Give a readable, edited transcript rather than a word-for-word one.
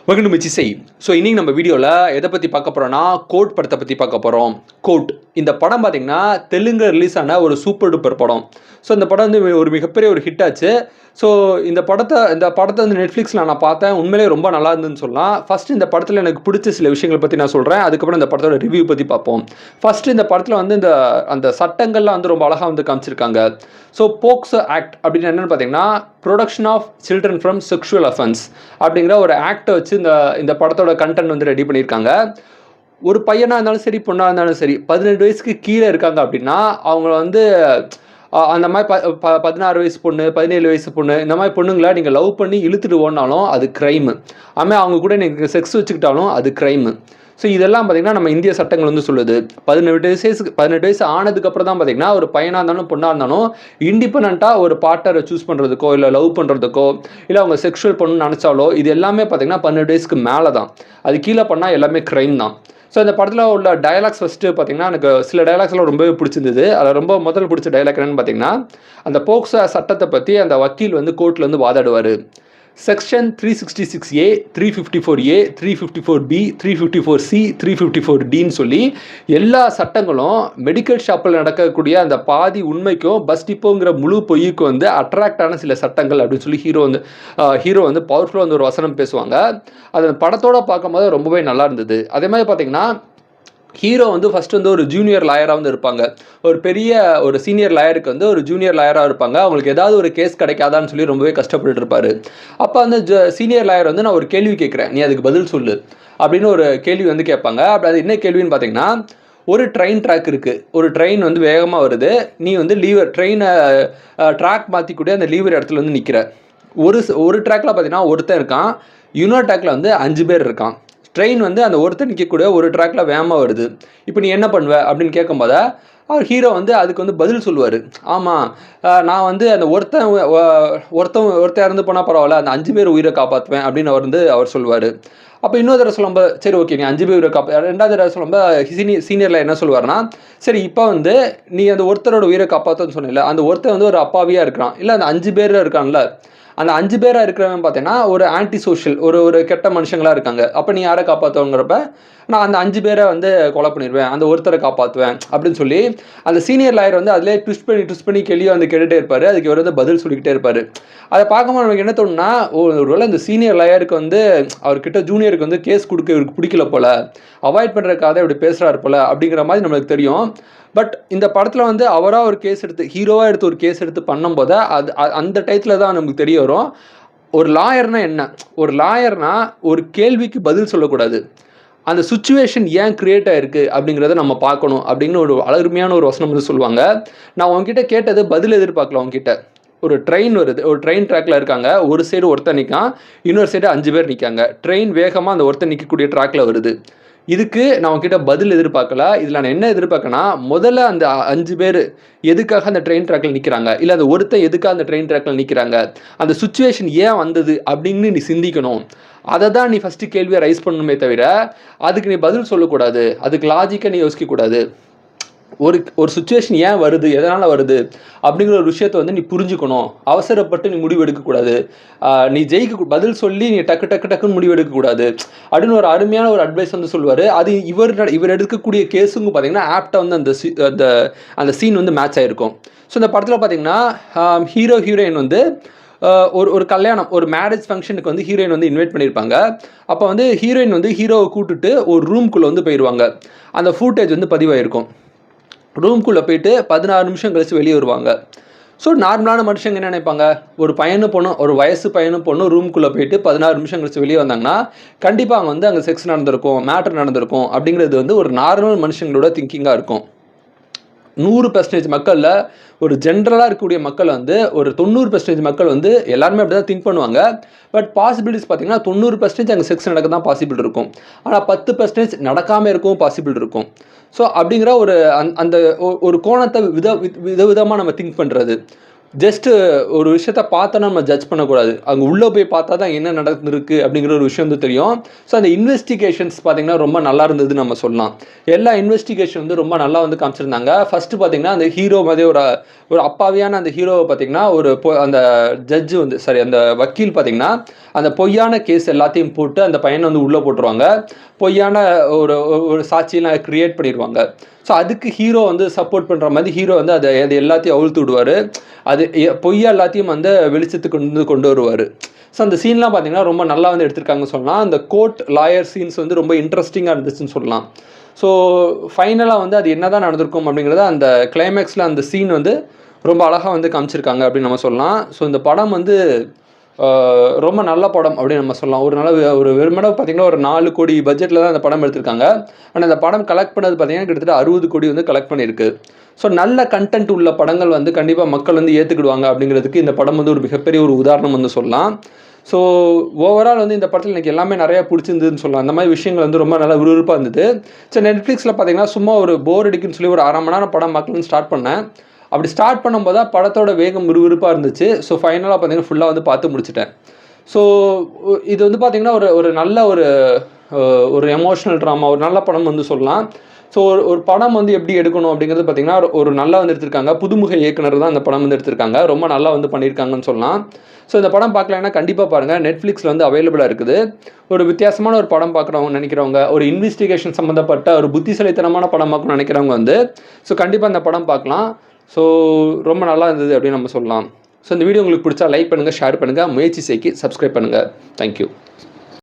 Welcome to மிச்சிசை. So இன்னைக்கு நம்ம வீடியோவில் எதை பற்றி பார்க்க போகிறோம்னா கோட் படத்தை பற்றி பார்க்க போகிறோம். கோட் இந்த படம் பார்த்தீங்கன்னா தெலுங்கு ரிலீஸ் ஆன ஒரு சூப்பர் டூப்பர் படம். ஸோ இந்த படம் வந்து ஒரு மிகப்பெரிய ஒரு ஹிட் ஆச்சு. ஸோ இந்த படத்தை வந்து நெட்ஃப்ளிக்ஸில் நான் பார்த்தேன். உண்மையிலே ரொம்ப நல்லா இருந்துன்னு சொல்லலாம். ஃபஸ்ட்டு இந்த படத்தில் எனக்கு பிடிச்ச சில விஷயங்களை பற்றி நான் சொல்கிறேன். அதுக்கப்புறம் இந்த படத்தோட ரிவ்யூ பற்றி பார்ப்போம். ஃபஸ்ட்டு இந்த படத்தில் வந்து அந்த சட்டங்கள்லாம் வந்து ரொம்ப அழகாக வந்து காமிச்சிருக்காங்க. ஸோ போக்சோ ஆக்ட் அப்படின்னு என்னென்னு பார்த்தீங்கன்னா protection of children from sexual offence அப்படிங்கிற ஒரு ஆக்டை வச்சு இந்த படத்தோட கண்டென்ட் வந்து ரெடி பண்ணியிருக்காங்க. ஒரு பையனாக இருந்தாலும் சரி பொண்ணாக இருந்தாலும் சரி 18 வயசுக்கு கீழே இருக்காங்க அப்படின்னா அவங்கள வந்து அந்த மாதிரி 16 வயசு பொண்ணு 17 வயசு பொண்ணு இந்த மாதிரி பொண்ணுங்களை நீங்கள் லவ் பண்ணி இழுத்துட்டு ஓடினாலும் அது க்ரைமு. அதுமாதிரி அவங்க கூட நீங்கள் செக்ஸ் வச்சுக்கிட்டாலும் அது க்ரைமு. ஸோ இதெல்லாம் பார்த்திங்கன்னா நம்ம இந்திய சட்டங்கள் வந்து சொல்லுது. 18 வயசு ஆனதுக்கப்புறம் தான் பார்த்திங்கன்னா ஒரு பையனாக இருந்தாலும் பொண்ணாக இருந்தாலும் இண்டிபெண்ட்டாக ஒரு பார்ட்னரை சூஸ் பண்ணுறதுக்கோ இல்லை லவ் பண்ணுறதுக்கோ இல்லை அவங்க செக்ஷுவல் பண்ணணும்னு நினச்சாலோ இது எல்லாமே பார்த்திங்கன்னா 18 வயசுக்கு மேலே தான். அது கீழே பண்ணால் எல்லாமே க்ரைம் தான். ஸோ இந்த படத்தில் உள்ள டயலாக்ஸ் ஃபஸ்ட்டு பார்த்திங்கன்னா எனக்கு சில டயலாக்ஸ்லாம் ரொம்பவே பிடிச்சிருந்தது. அதில் ரொம்ப முதல் பிடிச்ச டயலாக் என்னென்னு பார்த்திங்கன்னா அந்த போக்சோ சட்டத்தை பற்றி அந்த வக்கீல் வந்து கோர்ட்டில் வந்து வாதாடுவார். Section 366A 354A 354B 354C 354Dன்னு சொல்லி எல்லா சட்டங்களும் மெடிக்கல் ஷாப்பில் நடக்கக்கூடிய அந்த பாதி உண்மைக்கும் பஸ் டிப்போங்கிற முழு பொய்க்கும் வந்து அட்ராக்டான சில சட்டங்கள் அப்படின்னு சொல்லி ஹீரோ வந்து பவர்ஃபுல்லாக வந்து ஒரு வசனம் பேசுவாங்க. அது படத்தோடு பார்க்கும்போது ரொம்பவே நல்லா இருந்தது. அதே மாதிரி பார்த்திங்கன்னா ஹீரோ வந்து ஃபஸ்ட்டு வந்து ஒரு ஜூனியர் லாயராக வந்து இருப்பாங்க. ஒரு சீனியர் லாயருக்கு வந்து ஒரு ஜூனியர் லாயராக இருப்பாங்க. அவங்களுக்கு ஏதாவது ஒரு கேஸ் கிடைக்காதான்னு சொல்லி ரொம்பவே கஷ்டப்பட்டு இருப்பார். அப்போ அந்த சீனியர் லாயர் வந்து நான் ஒரு கேள்வி கேட்குறேன், நீ அதுக்கு பதில் சொல்லு அப்படின்னு ஒரு கேள்வி வந்து கேட்பாங்க. அப்படி அது என்ன கேள்வின்னு பார்த்தீங்கன்னா, ஒரு ட்ரெயின் ட்ராக் இருக்குது, ஒரு ட்ரெயின் வந்து வேகமாக வருது, நீ வந்து ட்ரெயினை ட்ராக் மாற்றிக்கூடிய அந்த லீவர் இடத்துல வந்து நிற்கிற. ஒரு ட்ராக்கில் பார்த்தீங்கன்னா ஒருத்தன் இருக்கான், இன்னொரு ட்ராக்கில் வந்து 5 பேர் இருக்கான். ட்ரெயின் வந்து அந்த ஒருத்தர் நிற்கக்கூடிய ஒரு ட்ராக்கில் வேகமாக வருது. இப்போ நீ என்ன பண்ணுவ அப்படின்னு கேட்கும்போது அவர் ஹீரோ வந்து அதுக்கு வந்து பதில் சொல்லுவார். ஆமாம், நான் வந்து அந்த ஒருத்தன் இறந்து போனால் பரவாயில்ல, அந்த 5 பேர் உயிரை காப்பாற்றுவேன் அப்படின்னு அவர் சொல்லுவார். அப்போ இன்னொரு தடவை சொல்லும்போது சரி ஓகே நீ 5 பேர் உயிரை ரெண்டாவது தடவை சொல்லும்போது சீனியரில் என்ன சொல்லுவார்னா, சரி இப்போ வந்து நீ அந்த ஒருத்தரோட உயிரை காப்பாற்றுன்னு சொன்னில்ல, அந்த ஒருத்தர் வந்து ஒரு அப்பாவியாக இருக்கிறான், இல்லை அந்த 5 பேர் இருக்கான்ல, அந்த 5 பேராக இருக்கிறவன் பார்த்தீங்கன்னா ஒரு ஆன்டி சோஷியல் ஒரு கெட்ட மனுஷங்களாக இருக்காங்க. அப்போ நீ யாரை காப்பாற்றுவங்கிறப்ப நான் அந்த 5 பேரை வந்து கொலை பண்ணிடுவேன், அந்த ஒருத்தரை காப்பாற்றுவேன் அப்படின்னு சொல்லி அந்த சீனியர் லாயர் வந்து அதிலே ட்விஸ்ட் பண்ணி கேள்வியை வந்து கேட்டுகிட்டே இருப்பார். அதுக்கு இவர் வந்து பதில் சொல்லிக்கிட்டே இருப்பார். அதை பார்க்கும்போது நமக்கு என்ன தோணுன்னா, ஒருவேளை இந்த சீனியர் லாயருக்கு வந்து அவர்கிட்ட ஜூனியருக்கு வந்து கேஸ் கொடுக்க இவருக்கு பிடிக்கல போல், அவாய்ட் பண்ணுறதுக்காக இப்படி பேசுகிறாரு போல் அப்படிங்கிற மாதிரி நம்மளுக்கு தெரியும். பட் இந்த படத்தில் வந்து அவராக ஒரு கேஸ் எடுத்து ஹீரோவாக எடுத்து ஒரு கேஸ் எடுத்து பண்ணும்போது அந்த டயத்தில் தான் நமக்கு தெரிய வரும் ஒரு லாயர்னா என்ன. ஒரு லாயர்னா ஒரு கேள்விக்கு பதில் சொல்லக்கூடாது, அந்த சுச்சுவேஷன் ஏன் கிரியேட் ஆகிருக்கு அப்படிங்கிறத நம்ம பார்க்கணும் அப்படின்னு ஒரு அருமையான ஒரு வசனம் வந்து சொல்லுவாங்க. நான் உங்ககிட்ட கேட்டது பதில் எதிர்பார்க்கல. உங்ககிட்ட ஒரு ட்ரெயின் வருது, ஒரு ட்ரெயின் ட்ராக்ல இருக்காங்க, ஒரு சைடு ஒருத்தர் நிற்கான், இன்னொரு சைடு 5 பேர் நிற்காங்க. ட்ரெயின் வேகமாக அந்த ஒருத்தர் நிற்கக்கூடிய ட்ராக்ல வருது. இதுக்கு நான் உங்ககிட்ட பதில் எதிர்பார்க்கல. இதில் நான் என்ன எதிர்பார்க்கனா, முதல்ல அந்த 5 பேர் எதுக்காக அந்த ட்ரெயின் ட்ராக்ல நிற்கிறாங்க, இல்லை அந்த ஒருத்தர் எதுக்காக அந்த ட்ரெயின் ட்ராக்ல நிற்கிறாங்க, அந்த சுச்சுவேஷன் ஏன் வந்தது அப்படின்னு நீ சிந்திக்கணும். அதை தான் நீ ஃபஸ்ட்டு கேள்வியை ரைஸ் பண்ணணுமே தவிர அதுக்கு நீ பதில் சொல்லக்கூடாது, அதுக்கு லாஜிக்காக நீ யோசிக்கக்கூடாது. ஒரு சுச்சுவேஷன் ஏன் வருது, எதனால் வருது அப்படிங்கிற ஒரு விஷயத்தை வந்து நீ புரிஞ்சுக்கணும். அவசரப்பட்டு நீ முடிவு எடுக்கக்கூடாது. நீ பதில் சொல்லி நீ டக்குன்னு முடிவு எடுக்கக்கூடாது அப்படின்னு ஒரு அருமையான ஒரு அட்வைஸ் வந்து சொல்லுவார். அது இவர் எடுக்கக்கூடிய கேஸுங்க பார்த்தீங்கன்னா ஆப்டாக வந்து அந்த சீன் வந்து மேட்ச் ஆகிருக்கும். ஸோ இந்த படத்தில் பார்த்தீங்கன்னா ஹீரோயின் வந்து ஒரு கல்யாணம், ஒரு மேரேஜ் ஃபங்க்ஷனுக்கு வந்து ஹீரோயின் வந்து இன்வைட் பண்ணியிருப்பாங்க. அப்போ வந்து ஹீரோயின் வந்து ஹீரோவை கூப்பிட்டுட்டு ஒரு ரூம்குள்ளே வந்து போயிடுவாங்க. அந்த ஃபுட்டேஜ் வந்து பதிவாயிருக்கும். ரூம்குள்ளே போயிட்டு 16 நிமிஷம் கழித்து வெளியே வருவாங்க. ஸோ நார்மலான மனுஷங்க என்ன நினைப்பாங்க, ஒரு பையனும் பொண்ணும், ஒரு வயசு பையனும் பொண்ணும் ரூம்குள்ளே போயிட்டு 16 நிமிஷம் கழித்து வெளியே வந்தாங்கன்னா கண்டிப்பாக அவங்க வந்து அங்கே செக்ஸ் நடந்திருக்கும், மேட்டர் நடந்திருக்கும் அப்படிங்கிறது வந்து ஒரு நார்மல் மனுஷங்களோட திங்கிங்காக இருக்கும். 100% மக்களில் ஒரு ஜென்ரலாக இருக்கக்கூடிய மக்கள் வந்து ஒரு 90% மக்கள் வந்து எல்லாருமே அப்படி தான் திங்க் பண்ணுவாங்க. பட் பாசிபிலிட்டிஸ் பார்த்தீங்கன்னா 90% அங்கே செக்ஸ் நடக்க தான் பாசிபிள் இருக்கும், ஆனால் 10% நடக்காமல் இருக்கவும் பாசிபிள் இருக்கும். ஸோ அப்படிங்கிற ஒரு கோணத்தை விதவிதமாக நம்ம திங்க் பண்ணுறது. ஜஸ்ட்டு ஒரு விஷயத்த பார்த்தோன்னா நம்ம ஜட்ஜ் பண்ணக்கூடாது. அங்கே உள்ளே போய் பார்த்தா தான் என்ன நடந்திருக்கு அப்படிங்கிற ஒரு விஷயம் வந்து தெரியும். ஸோ அந்த இன்வெஸ்டிகேஷன்ஸ் பார்த்தீங்கன்னா ரொம்ப நல்லா இருந்ததுன்னு நம்ம சொல்லலாம். எல்லா இன்வெஸ்டிகேஷன் வந்து ரொம்ப நல்லா வந்து காமிச்சிருந்தாங்க. ஃபஸ்ட்டு பார்த்தீங்கன்னா அந்த ஹீரோ மாதிரி ஒரு அப்பாவியான அந்த ஹீரோவை பார்த்தீங்கன்னா அந்த ஜட்ஜு வந்து அந்த வக்கீல் பார்த்தீங்கன்னா அந்த பொய்யான கேஸ் எல்லாத்தையும் போட்டு அந்த பையனை வந்து உள்ளே போட்டுருவாங்க. பொய்யான ஒரு சாட்சியெல்லாம் கிரியேட் பண்ணிடுவாங்க. ஸோ அதுக்கு ஹீரோ வந்து சப்போர்ட் பண்ணுற மாதிரி ஹீரோ வந்து அது எல்லாத்தையும் அவிழ்த்து விடுவார். அது பொய்யா எல்லாத்தையும் வந்து வெளிச்சத்துக்கு கொண்டு வருவார். ஸோ அந்த சீன்லாம் பார்த்தீங்கன்னா ரொம்ப நல்லா வந்து எடுத்திருக்காங்கன்னு சொல்லலாம். அந்த கோர்ட் லாயர் சீன்ஸ் வந்து ரொம்ப இன்ட்ரெஸ்டிங்காக இருந்துச்சுன்னு சொல்லலாம். ஸோ ஃபைனலாக வந்து அது என்ன தான் நடந்திருக்கும் அப்படிங்கிறத அந்த கிளைமேக்ஸில் அந்த சீன் வந்து ரொம்ப அழகாக வந்து காமிச்சிருக்காங்க அப்படின்னு நம்ம சொல்லலாம். ஸோ இந்த படம் வந்து ரொம்ப நல்ல படம் அப்படின்னு நம்ம சொல்லலாம். ஒரு வெறுமனே பார்த்தீங்கன்னா ஒரு 4 கோடி பட்ஜெட்டில் தான் அந்த படம் எடுத்திருக்காங்க. ஆனால் அந்த படம் கலெக்ட் பண்ணது பார்த்தீங்கன்னா கிட்டத்தட்ட 60 கோடி வந்து கலெக்ட் பண்ணியிருக்கு. ஸோ நல்ல கண்டென்ட் உள்ள படங்கள் வந்து கண்டிப்பாக மக்கள் வந்து ஏற்றுக்கிடுவாங்க அப்படிங்கிறதுக்கு இந்த படம் வந்து ஒரு மிகப்பெரிய ஒரு உதாரணம் வந்து சொல்லலாம். ஸோ ஓவரால் வந்து இந்த படத்தில் எனக்கு எல்லாமே நிறையா பிடிச்சிருந்ததுன்னு சொல்லலாம். அந்த மாதிரி விஷயங்கள் வந்து ரொம்ப நல்லா விறுவிறுப்பாக இருந்தது. ஸோ நெட்ஃப்ளிக்ஸில் பார்த்தீங்கன்னா சும்மா ஒரு போர் அடிக்குன்னு சொல்லி ஒரு 1/2 மணி நேரம் படம் பார்க்கணும்னு ஸ்டார்ட் பண்ணேன். அப்படி ஸ்டார்ட் பண்ணும்போது தான் படத்தோட வேகம் விறுவிறுப்பாக இருந்துச்சு. ஸோ ஃபைனலாக பார்த்தீங்கன்னா ஃபுல்லாக வந்து பார்த்து முடிச்சிட்டேன். ஸோ இது வந்து பார்த்தீங்கன்னா ஒரு நல்ல ஒரு எமோஷ்னல் ட்ராமா, ஒரு நல்ல படம் வந்து சொல்லலாம். ஸோ ஒரு படம் வந்து எப்படி எடுக்கணும் அப்படிங்கிறது பார்த்தீங்கன்னா ஒரு நல்லா வந்து எடுத்திருக்காங்க. புதுமுக இயக்குனர் தான் அந்த படம் வந்து எடுத்திருக்காங்க. ரொம்ப நல்லா வந்து பண்ணியிருக்காங்கன்னு சொல்லலாம். ஸோ இந்த படம் பார்க்கலைன்னா கண்டிப்பாக பாருங்கள். நெட்ஃப்ளிக்ஸில் வந்து அவைலபிளாக இருக்குது. ஒரு வித்தியாசமான ஒரு படம் பார்க்குறவங்க நினைக்கிறவங்க, ஒரு இன்வெஸ்டிகேஷன் சம்மந்தப்பட்ட ஒரு புத்திசாலித்தனமான படம் பார்க்கணும்னு நினைக்கிறவங்க வந்து ஸோ கண்டிப்பாக இந்த படம் பார்க்கலாம். ஸோ ரொம்ப நல்லா இருந்தது அப்படின்னு நம்ம சொல்லலாம். ஸோ இந்த வீடியோ உங்களுக்கு பிடிச்சா லைக் பண்ணுங்கள், ஷேர் பண்ணுங்கள், முயற்சி செய்து சப்ஸ்கிரைப் பண்ணுங்கள். தேங்க்யூ.